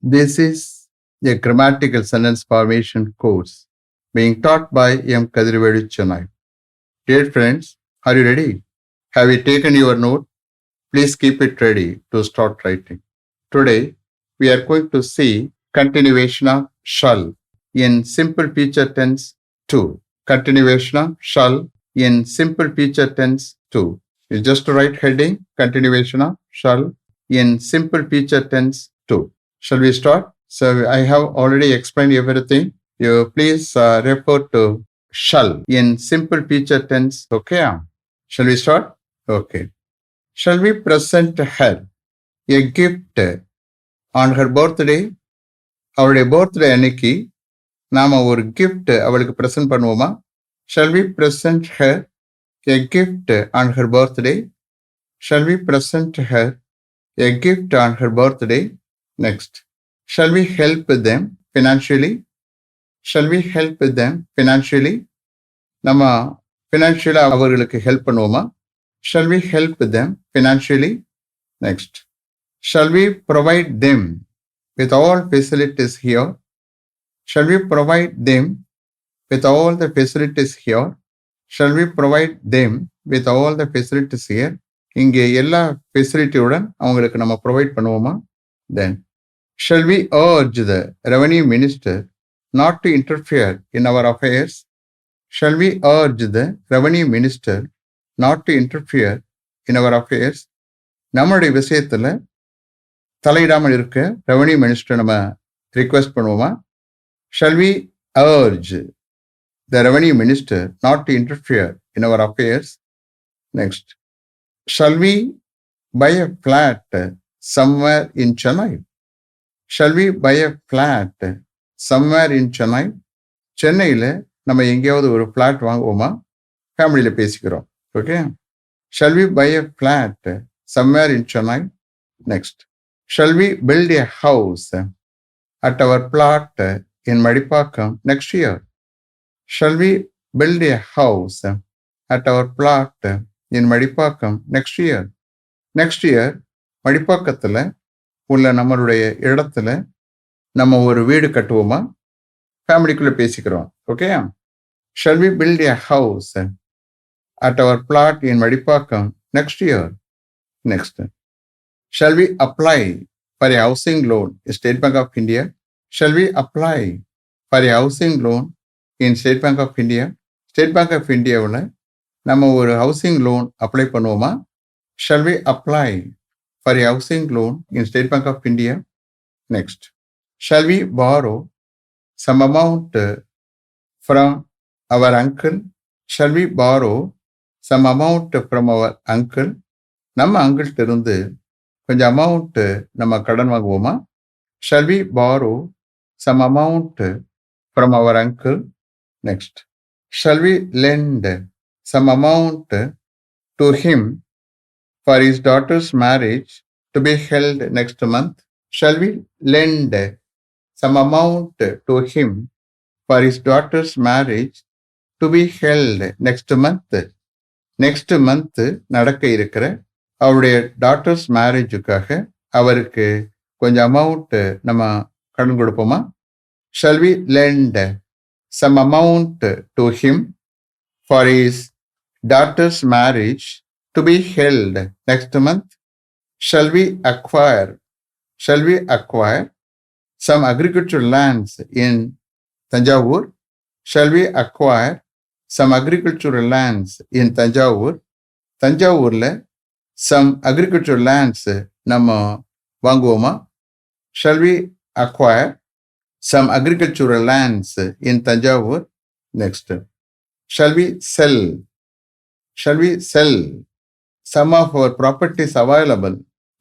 This is a grammatical sentence formation course being taught by M. Kadirvedi Chennai. Dear friends, are you ready? Have you taken your note? Please keep it ready to start writing. Today, we are going to see continuation of shall in simple future tense 2. Continuation of shall in simple future tense 2. You just write heading continuation of shall in simple future tense 2. Shall we start? So I have already explained everything. You please refer to shall in simple future tense. Okay. Shall we start? Okay. Shall we present her a gift on her birthday? அவளுடைய birthday அன்னைக்கு நாம ஒரு gift அவளுக்கு present பண்ணுவோமா? Shall we present her a gift on her birthday? Shall we present her a gift on her birthday? Next. Shall we help them financially? Shall we help them financially? நம்ம ஃபினான்ஷியலா அவர்களுக்கு help பண்ணுவோமா? Shall we help them financially? Next. Shall we provide them with all facilities here? Shall we provide them with all the facilities here? Shall we provide them with all the facilities here? இங்கே எல்லா ஃபெசிலிட்டியுடன் அவங்களுக்கு நம்ம provide பண்ணுவோமா? Then, shall we urge the revenue minister not to interfere in our affairs? Shall we urge the revenue minister not to interfere in our affairs? நம்மளுடைய விஷயத்துல தலையிடாமல் இருக்க revenue minister நம்ம request பண்ணுவோமா? Shall we urge the revenue minister not to interfere in our affairs? Next. Shall we buy a flat somewhere in Chennai? Shall we buy a flat somewhere in Chennai? சென்னையில் நம்ம எங்கேயாவது ஒரு flat வாங்குவோமா? ஃபேமிலியில் பேசிக்கிறோம். Okay. Shall we buy a flat somewhere in Chennai? Next. Shall we build a house at our plot in Madipakam next year? Shall we build a house at our plot in Madipakam next year? Next year, மடிப்பாக்கத்தில் உள்ள நம்மளுடைய இடத்துல நம்ம ஒரு வீடு கட்டுவோமா? ஃபேமிலிக்குள்ளே பேசிக்கிறோம். Okay. Shall we build a house at our plot in Madipakam next year? Next. Shall we apply for a housing loan in State Bank of India? Shall we apply for a housing loan in State Bank of India? State Bank of Indiaவில் நம்ம ஒரு housing loan apply பண்ணுவோமா? Shall we apply for a housing loan in State Bank of India? Next. Shall we borrow some amount from our uncle? Shall we borrow some amount from our uncle? நம்ம அங்கிள்கிட்ட இருந்து கொஞ்சம் amount நம்ம கடன் வாங்குவோமா? Shall we borrow some amount from our uncle? Next. Shall we lend some amount to him for his daughter's marriage to be held next month? Shall we lend some amount to him for his daughter's marriage to be held next month? Next month நடக்க இருக்கிற அவருடைய daughters மேரேஜுக்காக அவருக்கு கொஞ்சம் amount நம்ம கடன் கொடுப்போமா? Shall we lend some amount to him for his daughter's marriage to be held next month? Shall we acquire some agricultural lands in Tanjavur? Shall we acquire some agricultural lands in Tanjavur? தஞ்சாவூர்ல some agricultural lands நம்ம வாங்குவோமா? Shall we acquire some agricultural lands in Tanjavur? Next. Shall we sell some of our properties available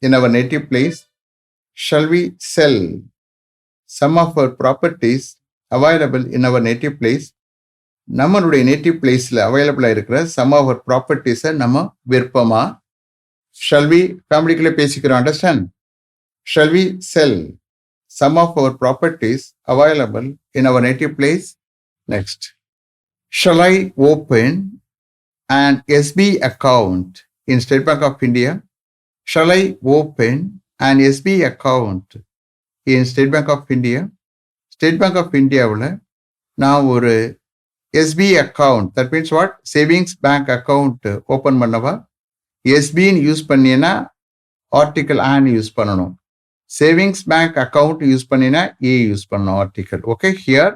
in our native place? Shall we sell some of our properties available in our native place? நம்மளுடைய native பிளேஸில் அவைலபிளாக இருக்கிற some of our ப்ராப்பர்ட்டிஸை நம்ம விற்போமா? Shall we ஃபேமிலிக்குள்ளே பேசிக்கிறோம். Understand? Shall we sell some of our properties available in our native place? Next. Shall I open an SB account in State Bank of India? Shall I open an SB account in State Bank of India. State Bank of Indiaவில் நான் ஒரு SB account, that means what? Savings bank account open பண்ணவா? SBன்னு use பண்ணினா article an use பண்ணணும். Savings bank account use பண்ணினா a use பண்ணணும் article. Okay, here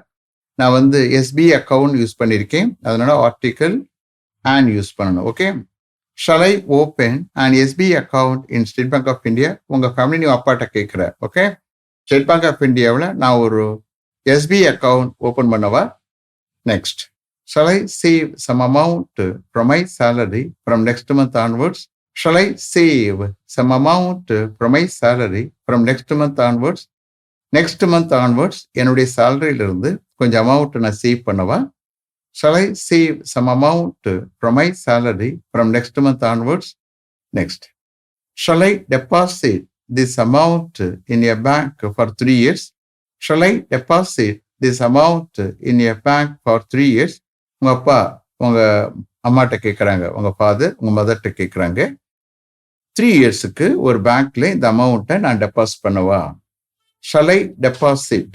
நான் வந்து எஸ்பி அக்கௌண்ட் யூஸ் பண்ணியிருக்கேன், அதனால ஆர்டிக்கல் ஆன் யூஸ் பண்ணணும். Okay, shall I open an SB account in State Bank of India? உங்கள் ஃபேமிலி நீ அப்பாட்ட கேட்குற. ஓகே, ஸ்டேட் பேங்க் ஆஃப் இந்தியாவில் நான் ஒரு எஸ்பி அக்கௌண்ட் ஓப்பன் பண்ணவா? Next, shall I save some amount from my salary from next month onwards? Shall I save some amount from my salary from next month onwards? Next month onwards என்னுடைய சேலரியிலிருந்து கொஞ்சம் amount நான் save பண்ணவா? Shall I save some amount from my salary from next month onwards? Next, shall I deposit this amount in a bank for 3 years? Shall I deposit this amount in a bank for 3 years? உங்கள் அப்பா உங்கள் அம்மாட்ட கேட்குறாங்க, உங்கள் father உங்கள் மதர்கிட்ட கேட்குறாங்க, 3 இயர்ஸுக்கு ஒரு பேங்க்ல இந்த அமௌண்ட்டை நான் டெபாசிட் பண்ணவா? Shall I deposit?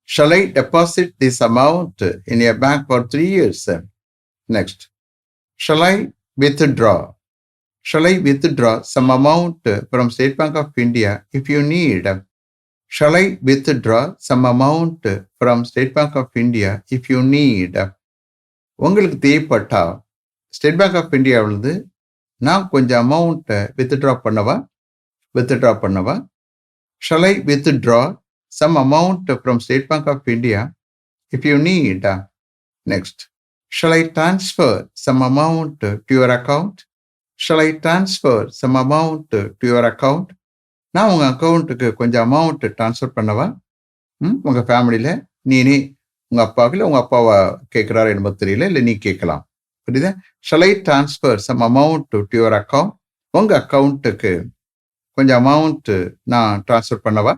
Shall I deposit this amount in a bank for 3 years? Next, shall I withdraw? Shall I withdraw some amount from State Bank of India if you need? Shall I withdraw some amount from State Bank of India if you need? உங்களுக்கு தேவைப்பட்டா state Bank of இந்தியாவிலிருந்து நான் கொஞ்சம் அமௌண்ட்டை withdraw பண்ணவா? Shall I withdraw some amount from State Bank of India if you need? Next, shall I transfer some amount to your account? Shall I transfer some amount to your account? நான் உங்கள் அக்கௌண்ட்டுக்கு கொஞ்சம் amount transfer பண்ணவா? உங்கள் ஃபேமிலியில் நீ உங்கள் அப்பாவுக்கு இல்லை உங்கள் அப்பாவை கேட்குறாரு என்னமோ தெரியல, இல்லை நீ கேட்கலாம், புரியுதா? Shall I transfer some amount to your account? உங்கள் அக்கௌண்ட்டுக்கு கொஞ்சம் அமௌண்ட்டு நான் ட்ரான்ஸ்ஃபர் பண்ணவா?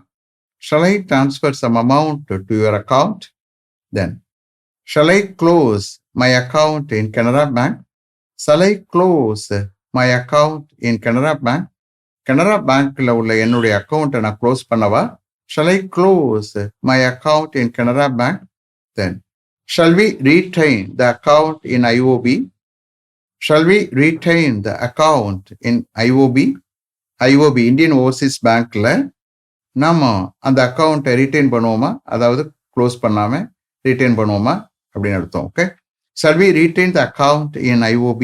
Shall I transfer some amount to your account? Then, shall I close my account in Canara Bank? Shall I close my account in Canara Bank? Canara பேங்க்கில் உள்ள என்னுடைய அக்கௌண்ட்டை நான் க்ளோஸ் பண்ணவா? Shall I close my account in Canara Bank? Then, shall we retain the account in IOB? Shall we retain the account in IOB? IOB, Indian Overseas Bankல நாம அந்த அக்கௌண்ட்டை retain பண்ணுவோமா, அதாவது க்ளோஸ் பண்ணாம ரிட்டைன் பண்ணுவோமா அப்படின்னு அர்த்தம். Okay, shall we retain the account in IOB?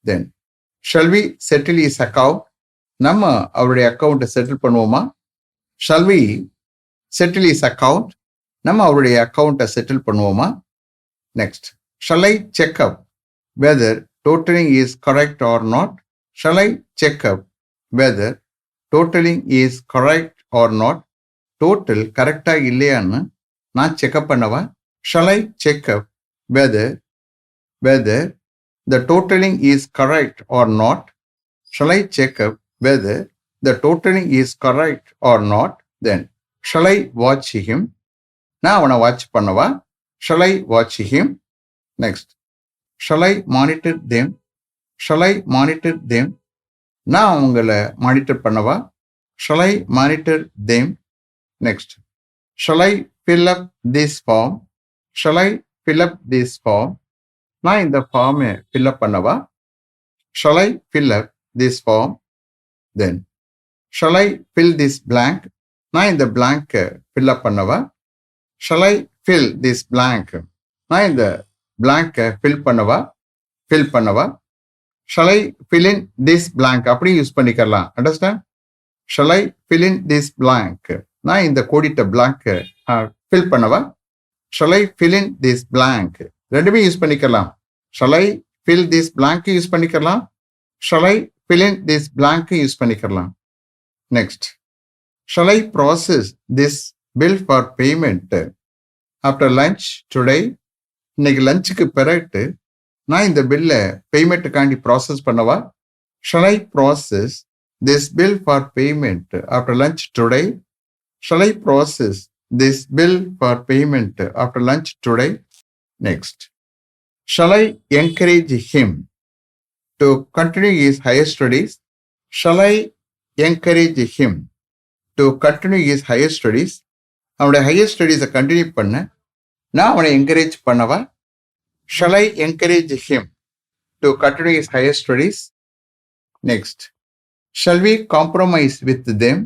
Then, shall we settle his account? நம்ம அவருடைய அக்கௌண்ட்டை செட்டில் பண்ணுவோமா? Shall we settle his account? நம்ம அவருடைய அக்கௌண்ட்டை செட்டில் பண்ணுவோமா? Next, shall I check up whether totalling is correct or not? Shall I check up whether totalling is correct or not? Total கரெக்டாக இல்லையான்னு நான் செக்அப் பண்ணவா? Shall I check up whether the totalling is correct or not? Shall I check up whether the totalling is correct or not? Then, shall I watch him? நான் அவனை watch பண்ணவா? Shall I watch him? Next, shall I monitor them? Shall I monitor them? நான் அவங்கள monitor பண்ணவா? Shall I monitor them? Next, shall I fill up this form? Shall I fill up this form? நான் இந்த ஃபார்மை fill up பண்ணவா? Shall I fill up this form? Then, shall I fill this blank? நான் இந்த பிளாங்கை fill up பண்ணவா? Shall I fill this blank? நான் இந்த blank fill பண்ணவா? Shall I fill in this blank? அப்படி யூஸ் பண்ணிக்கலாம். Understand? Shall I fill in this blank? நான் இந்த கோடிட்ட blank fill பண்ணவா? Shall I fill in this blank? ரெண்டுமே யூஸ் பண்ணிக்கலாம். Shall I fill this blank use பண்ணிக்கலாம். Shall I fill in this blank use பண்ணிக்கலாம். Next, shall I process this bill for payment after lunch today? இன்னைக்கு லஞ்சுக்கு பிறகு நான் இந்த பில்லை பேமெண்ட்டுக்காண்டி ப்ராசஸ் பண்ணவா? Shall I process this bill for payment after lunch today? Shall I process this bill for payment after lunch today? Next, shall I encourage him to continue his higher studies? Shall I encourage him to continue his higher studies. அவனுடைய higher ஸ்டடீஸை continue பண்ண நான் அவனை encourage பண்ணவா? Shall I encourage him to continue his higher studies? Next, shall we compromise with them?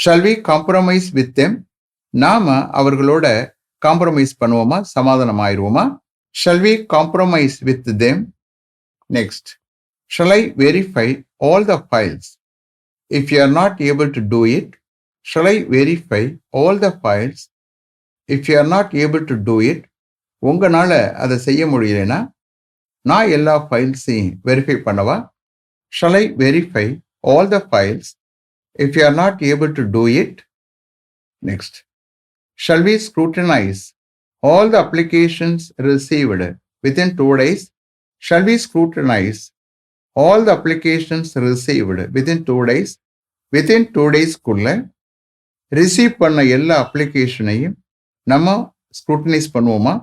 Shall we compromise with them? நாம அவர்களோட compromise பண்ணுவோமா, சமாதானம் ஆயிடுவோமா? Shall we compromise with them? Next, shall I verify all the files? If you are not able to do it, shall I verify all the files? If you are not able to do it, உங்களால அதை செய்ய முடியலனா நான் எல்லா ஃபைல்ஸையும் verify பண்ணவா? Shall I verify all the files if you are not able to do it? Next, shall we scrutinize all the applications received within 2 days? Shall we scrutinize all the applications received within 2 days? Within 2 days-குள்ள receive பண்ண எல்லா அப்ளிகேஷனையும் நம்ம scrutinise பண்ணுவோமா?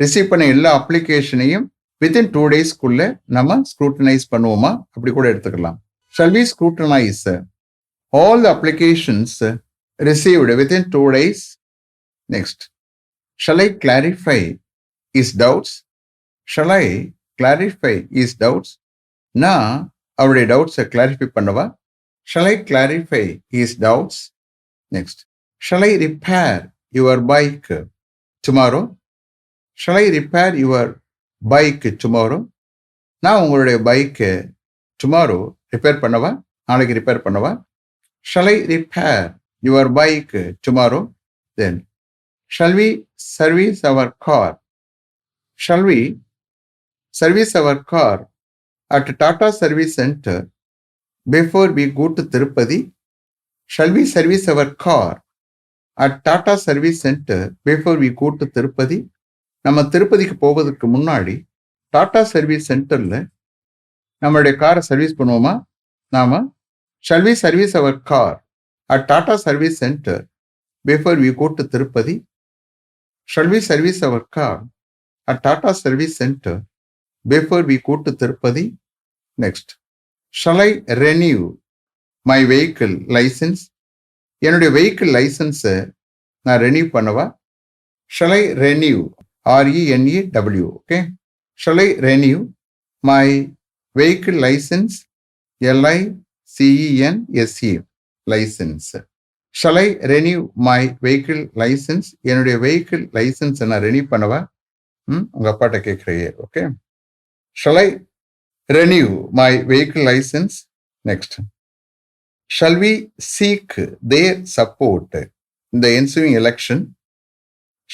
Receive பண்ண எல்லா அப்ளிகேஷனையும் within 2 days-குள்ள நம்ம scrutinise பண்ணுவோமா? அப்படி கூட எடுத்துக்கலாம். Shall we scrutinize all the applications received within 2 days? Next, shall I clarify his doubts? Shall I clarify his doubts? நான் அவருடைய டவுட்ஸை கிளாரிஃபை பண்ணவா? Shall I clarify his doubts? Next, shall I repair your bike tomorrow? Shall I repair your bike tomorrow? நான் உங்களுடைய பைக்கை tomorrow repair பண்ணவா? நாளைக்கு repair பண்ணவா? Shall I repair your bike tomorrow? Then, shall we service our car? Shall we service our car at Tata Service Center before we go to Tirupati? Shall we service our car at Tata Service Center before we go to Tirupati? நம்ம திருப்பதிக்கு போவதற்கு முன்னாடி Tata service சென்டர்ல நம்மளுடைய காரை service பண்ணுவோமா? நாம shall we service our car at Tata Service Center before we go to Tirupati? Shall we service our car at Tata Service Center before we go to Tirupati? Next, shall I renew my vehicle license? என்னுடைய vehicle லைசன்ஸை நான் renew பண்ணவா? Shall I renew? RENEW. Okay. Shall I renew my vehicle license? LICENSE. License. Shall I renew my vehicle license? என்னுடைய vehicle லைசன்ஸை நான் renew பண்ணவா? உங்க அப்பாட்ட கேட்குறீங்க. Okay. Shall I renew my vehicle license? Next, shall we seek their support in the ensuing election?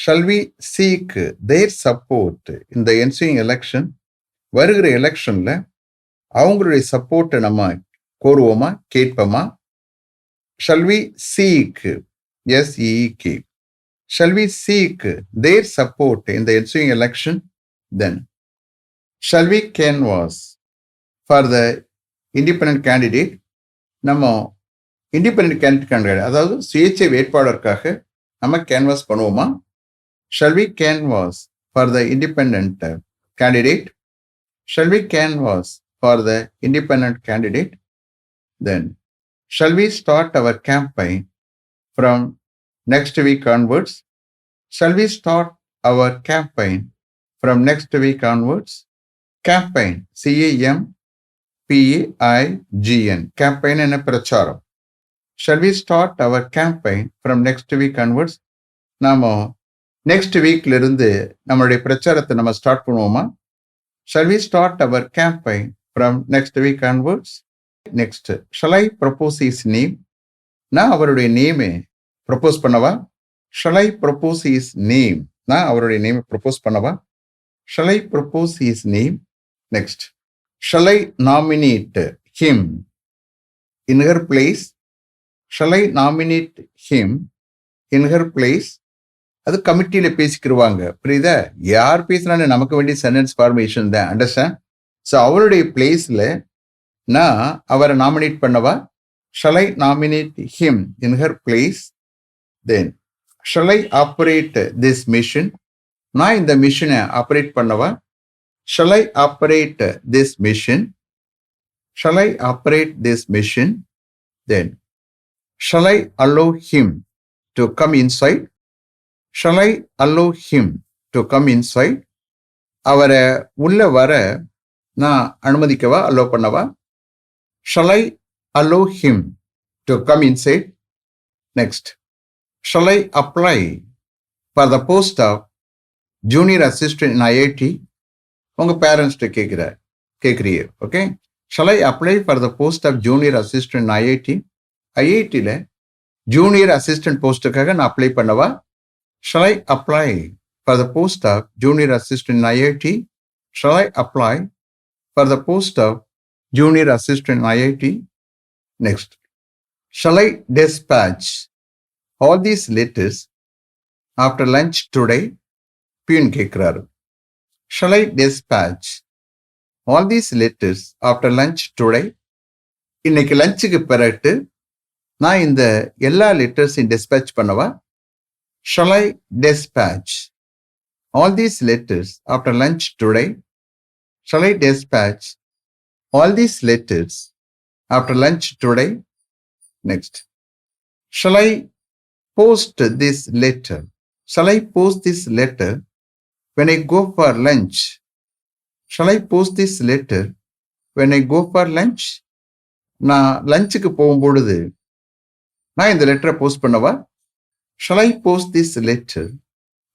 Shall we seek their support in the ensuing election? வருகிற எலெக்ஷன்ல அவங்களுடைய சப்போர்ட்டை நம்ம கோருவோமா, கேட்போமா? Shall we seek, SEEK, shall we seek their support in the ensuing election? Then, shall we canvass for the independent candidate? நம்ம independent candidate அதாவது சுயேட்சை வேட்பாளருக்காக நம்ம கேன்வாஸ் பண்ணுவோமா? Shall we canvass for the independent candidate? Shall we canvass for the independent candidate? Then, shall we start our campaign from next week onwards? Shall we start our campaign from next week onwards? Campaign, CAMPAIGN, campaign என்ன பிரச்சாரம். Shall we start our campaign from next week onwards? நாம next வீக்ல இருந்து நம்மளுடைய பிரச்சாரத்தை நம்ம start பண்ணுவோமா? Shall we start our campaign from next week onwards? Next, shall I propose his name? நான் அவருடைய நேமை ப்ரொபோஸ் பண்ணவா? Shall I propose his name? நான் அவருடைய நேமை ப்ரொபோஸ் பண்ணவா? Shall I propose his name? Next, shall I nominate him in her place? Shall I nominate him in her place? அது கமிட்டியில பேசிக்கிருவாங்க. புரியுதா? யார் பேசினாலும் நமக்கு வேண்டிய சென்டென்ஸ் ஃபார்மேஷன் தான். அண்டர்ஸ்டாண்ட்? ஸோ அவருடைய பிளேஸ்ல நான் அவரை நாமினேட் பண்ணவா? Shall I nominate him in her place? Then, shall I operate this mission? நான் இந்த மிஷனை ஆப்ரேட் பண்ணவா? Shall I operate this mission? Shall I operate this mission? Then, Shall I allow him to come inside? Shall I allow him to come inside? அவரை உள்ள வர நான் அனுமதிக்கவா, allow பண்ணவா? Shall I allow him to come inside? Next. Shall I apply for the post of junior assistant in IIT? உங்க பேரண்ட்ஸ்ட்டு கேட்குறீங்க. Okay. Shall I apply for the post of junior assistant in IIT? ஐஐடியில் junior assistant போஸ்ட்டுக்காக நான் apply பண்ணவா? Shall I apply for the post of junior assistant in IIT? Shall I apply for the post of junior assistant in IIT? Next. Shall I dispatch all these letters after lunch today? Peon கேட்கிறாரு. Shall I dispatch all these letters after lunch today? இன்னைக்கு லஞ்சுக்கு பிறகு நான் இந்த எல்லா லெட்டர்ஸையும் dispatch பண்ணவா? Shall I dispatch all these letters after lunch today? Shall I dispatch all these letters after lunch today? Next. Shall I post this letter? Shall I post this letter when I go for lunch? Shall I post this letter when I go for lunch? நான் லஞ்சுக்கு போகும்பொழுது நான் இந்த லெட்டரை post பண்ணவா? Shall I post this letter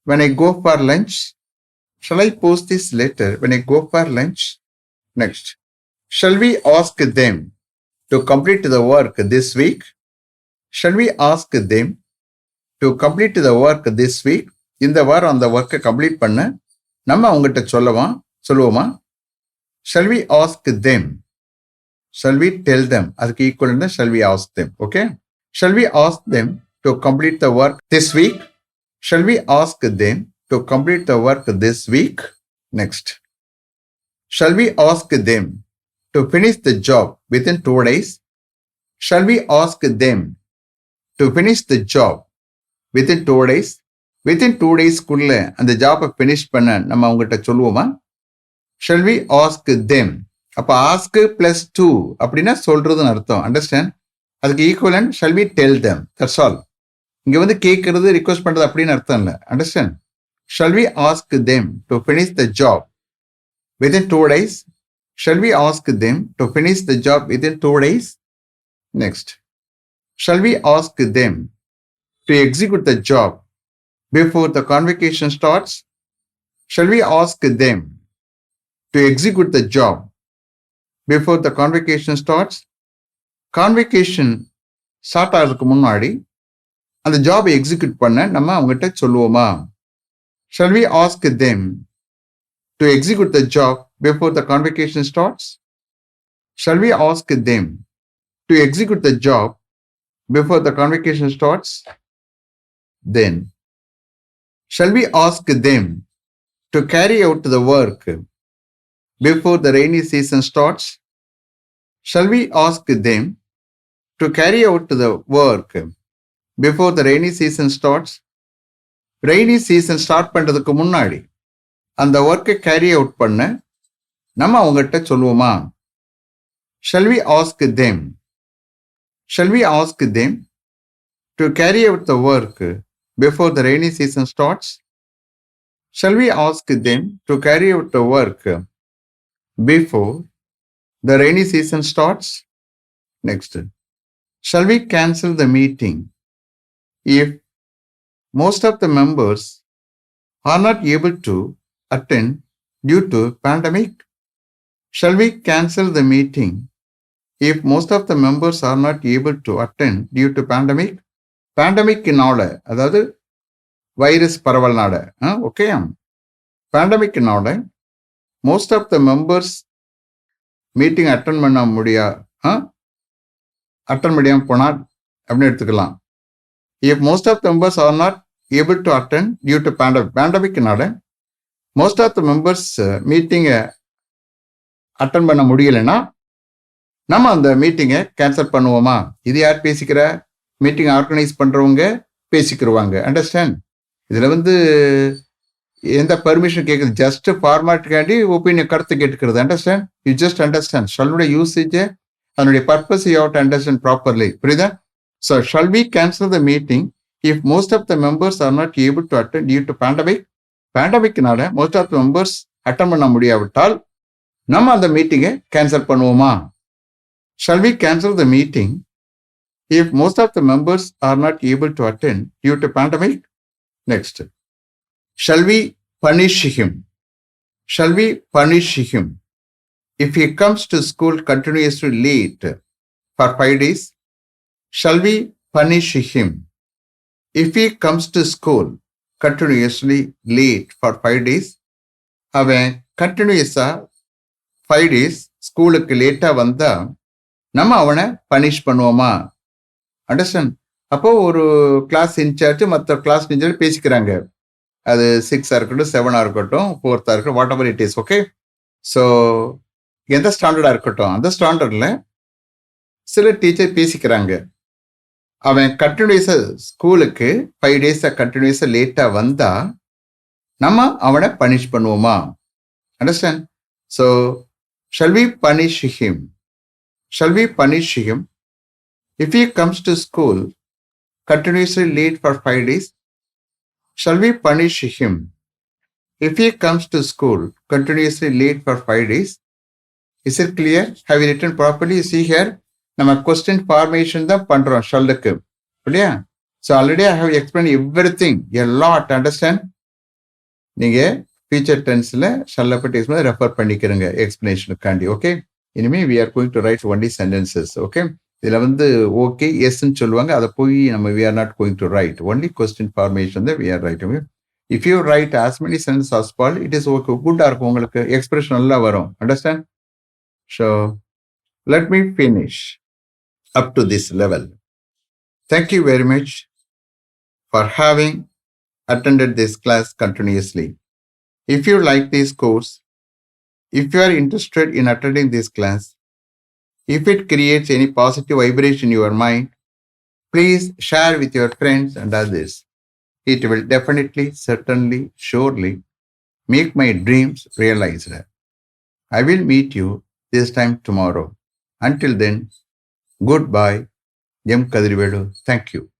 when I go for lunch? Shall I post this letter when I go for lunch? Next. Shall we ask them to complete the work this week? Shall we ask them to complete the work this week? இந்த வாரம் அந்த ஒர்க்கை complete பண்ண நம்ம அவங்ககிட்ட சொல்லுவோமா? Shall we ask them? Shall we tell them? அதுக்கு equal தான் shall we ask them. Okay? Shall we ask them to complete the work this week? Shall we ask them to complete the work this week? Next. Shall we ask them to finish the job within 2 days? Shall we ask them to finish the job within 2 days? Within 2 days குள்ள அந்த ஜாபை finish பண்ண நம்ம அவங்ககிட்ட சொல்லுவோமா? Shall we ask them? அப்ப ask plus to அப்படின்னா சொல்றதுன்னு அர்த்தம். அண்டர்ஸ்டாண்ட்? அதுக்கு equivalent shall we tell them? That's all. இங்க வந்து கேட்கறது ரிக்வெஸ்ட் பண்றது அப்படின்னு அர்த்தம் இல்லை. Understand? Shall we ask them to finish the job within 2 days? Shall we ask them to finish the job within 2 days? Next. Shall we ask them to execute the job before the convocation starts? Shall we ask them to execute the job before the convocation starts? Convocation start ஆகிறதுக்கு முன்னாடி அந்த ஜாபை execute பண்ண நம்ம அவங்ககிட்ட சொல்லுவோமா? Shall we ask them to execute the job before the convocation starts? Shall we ask them to execute the job before the convocation starts? Then, shall we ask them to carry out the work before the rainy season starts? Shall we ask them to carry out the work before the rainy season starts? Rainy season start பண்றதுக்கு முன்னாடி அந்த ஒர்க்கை carry out பண்ண நம்ம அவங்ககிட்ட சொல்லுவோமா? Shall we ask them? Shall we ask them to carry out the work before the rainy season starts? Shall we ask them to carry out the work before the rainy season starts? Next. Shall we cancel the meeting if most of the members are not able to attend due to pandemic? Shall we cancel the meeting if most of the members are not able to attend due to pandemic? Pandemicனால, அதாவது virus பரவல்னால, okay, பேண்டமிக்னால most of the members meeting attend முடியாம போனால் அப்படின்னு எடுத்துக்கலாம். If most of the members are not able to attend due to pandemicனால most of the members மீட்டிங்கை attend பண்ண முடியலைன்னா நம்ம அந்த மீட்டிங்கை கேன்சல் பண்ணுவோமா? இது யார் பேசிக்கிற? மீட்டிங் ஆர்கனைஸ் பண்றவங்க பேசிக்கிடுவாங்க. அண்டர்ஸ்டாண்ட்? இதுல வந்து எந்த பர்மிஷன் கேட்குறது, ஜஸ்ட் ஃபார்மாட்டுக்காண்டி ஒப்பீனியன் கருத்து கேட்டுக்கிறது. அண்டர்ஸ்டாண்ட்? யூ ஜஸ்ட் அண்டர்ஸ்டாண்ட் சொல்லுடைய யூசேஜ், அதனுடைய purpose you have to understand properly. புரியுதா? So, shall we cancel the meeting if most of the members are not able to attend due to pandemic? பேண்டமிக்னால most of the members attend பண்ண முடியாவிட்டால் நம்ம அந்த மீட்டிங்கை cancel பண்ணுவோமா? Shall we cancel the meeting if most of the members are not able to attend due to pandemic? Next. Shall we punish him? Shall we punish him if he comes to school continuously late for 5 days? Shall we punish him if he comes to school continuously late for 5 days? அவன் கண்டினியூஸா 5 days ஸ்கூலுக்கு லேட்டா வந்தா நம்ம அவனை punish பண்ணுவோமா? Understand? அப்போ ஒரு கிளாஸ் இன்சார்ஜ் மற்ற கிளாஸ் இன்சார்ஜ் பேசிக்கிறாங்க. அது 6 இருக்கட்டும், 7 இருக்கட்டும், 4 இருக்கட்டும், what ever it is. Okay, so எந்த ஸ்டாண்டர்டா இருக்கட்டும், அந்த ஸ்டாண்டர்ட்ல சில டீச்சர் பேசிக்கிறாங்க. அவன் கண்டினியூஸா ஸ்கூலுக்கு 5 days கண்டினியூஸா லேட்டா வந்தா நம்ம அவனை பனிஷ் பண்ணுவோமா? Understand? So shall we punish him? Shall we punish him if he comes to school continuously late for 5 days? Shall we punish him if he comes to school continuously late for 5 days? Is it clear? Have you written properly? You see here, நம்ம question formation தான் பண்றோம் ஷல்லுக்கு, இல்லையா? So already I have explained everything a lot. Understand? நீங்க future டென்ஸ்ல ஷல்ல பற்றி refer பண்ணிக்கிறங்க எக்ஸ்பிளனேஷனுக்காண்டி. Okay, இனிமே we are going to write only sentences. Okay, இதுல okay எஸ்ன்னு சொல்லுவாங்க, அதை போய் நம்ம we are not going to write. Only question formation that we are writing. If you write as many sentences as possible, it is okay, good இருக்கும், உங்களுக்கு expression நல்லா வரும். Understand? So let me finish up to this level. Thank you very much for having attended this class continuously. If you like this course, if you are interested in attending this class, if it creates any positive vibration in your mind, please share with your friends and others. It will definitely, certainly, surely make my dreams realized. I will meet you this time tomorrow. Until then, goodbye. M. Kadrivelu. Thank you.